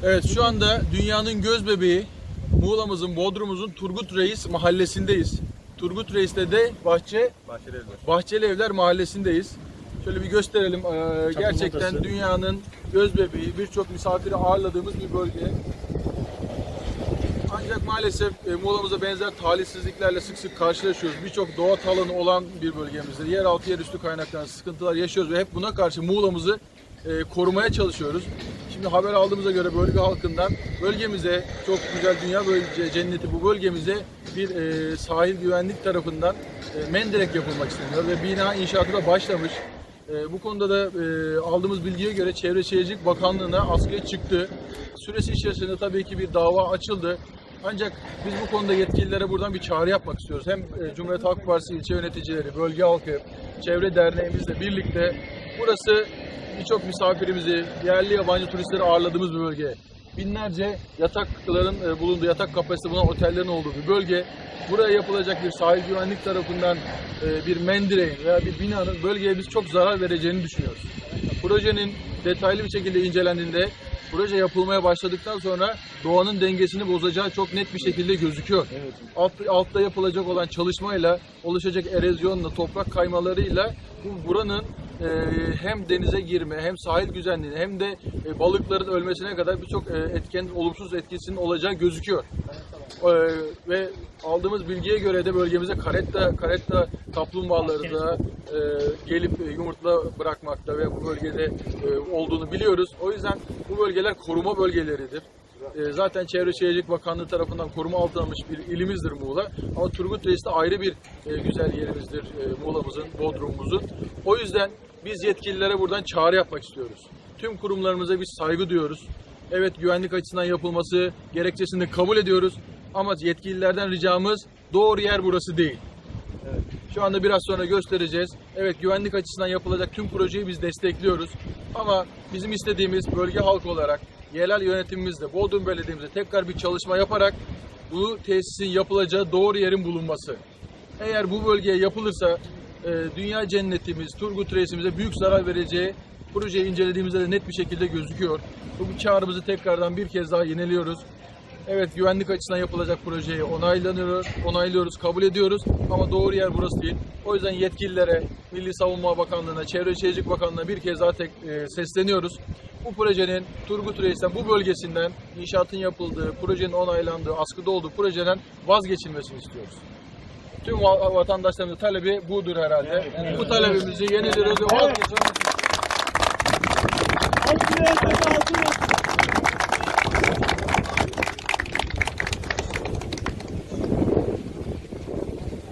Evet, şu anda dünyanın göz bebeği Muğla'mızın, Bodrum'umuzun Turgut Reis mahallesindeyiz. Turgut Reis'te de Bahçeli Evler mahallesindeyiz. Şöyle bir gösterelim. Gerçekten dünyanın göz bebeği, birçok misafiri ağırladığımız bir bölge. Ancak maalesef Muğla'mıza benzer talihsizliklerle sık sık karşılaşıyoruz. Birçok doğa alanı olan bir bölgemizde yeraltı yerüstü kaynaklarında sıkıntılar yaşıyoruz ve hep buna karşı Muğla'mızı korumaya çalışıyoruz. Şimdi haber aldığımıza göre bölge halkından bölgemize çok güzel dünya cenneti bu bölgemize bir sahil güvenlik tarafından menderek yapılmak isteniyor ve bina inşaatı da başlamış. Bu konuda da aldığımız bilgiye göre Çevre Şehircilik Bakanlığı'na askıya çıktı. Süresi içerisinde tabii ki bir dava açıldı. Ancak biz bu konuda yetkililere buradan bir çağrı yapmak istiyoruz. Hem Cumhuriyet Halk Partisi ilçe yöneticileri, bölge halkı, çevre derneğimizle birlikte burası birçok misafirimizi, yerli yabancı turistleri ağırladığımız bir bölge. Binlerce yatakların bulunduğu, yatak kapasitesi bulunan otellerin olduğu bir bölge. Buraya yapılacak bir sahil güvenlik tarafından bir mendireğin veya bir binanın bölgeye biz çok zarar vereceğini düşünüyoruz. Projenin detaylı bir şekilde incelendiğinde, proje yapılmaya başladıktan sonra doğanın dengesini bozacağı çok net bir şekilde gözüküyor. Altta yapılacak olan çalışmayla, oluşacak erozyonla, toprak kaymalarıyla buranın hem denize girme, hem sahil güzelliğine, hem de balıkların ölmesine kadar birçok olumsuz etkisinin olacağı gözüküyor. Ve aldığımız bilgiye göre de bölgemize karetta kaplumbağaları da gelip yumurta bırakmakta ve bu bölgede olduğunu biliyoruz. O yüzden bu bölgeler koruma bölgeleridir. Zaten Çevre Şehircilik Bakanlığı tarafından koruma altına alınmış bir ilimizdir Muğla. Ama Turgut Reis de ayrı bir güzel yerimizdir Muğla'mızın, Bodrum'umuzun. O yüzden biz yetkililere buradan çağrı yapmak istiyoruz. Tüm kurumlarımıza biz saygı duyuyoruz. Evet, güvenlik açısından yapılması gerekçesini kabul ediyoruz. Ama yetkililerden ricamız doğru yer burası değil. Şu anda biraz sonra göstereceğiz. Evet, güvenlik açısından yapılacak tüm projeyi biz destekliyoruz. Ama bizim istediğimiz bölge halkı olarak yerel yönetimimizle, Bodrum Belediye'mizle tekrar bir çalışma yaparak bu tesisin yapılacağı doğru yerin bulunması. Eğer bu bölgeye yapılırsa dünya cennetimiz, Turgut Reis'imize büyük zarar vereceği projeyi incelediğimizde de net bir şekilde gözüküyor. Bu çağrımızı tekrardan bir kez daha yeniliyoruz. Evet, güvenlik açısından yapılacak projeyi onaylıyoruz, kabul ediyoruz ama doğru yer burası değil. O yüzden yetkililere, Milli Savunma Bakanlığı'na, Çevre Şehircilik Bakanlığı'na bir kez daha sesleniyoruz. Bu projenin Turgut Reis'ten, bu bölgesinden inşaatın yapıldığı, projenin onaylandığı, askıda olduğu projeden vazgeçilmesini istiyoruz. Tüm vatandaşlarımızın talebi budur herhalde. Evet. Bu talebimizi yeniliyoruz ve vazgeçilmesini istiyoruz.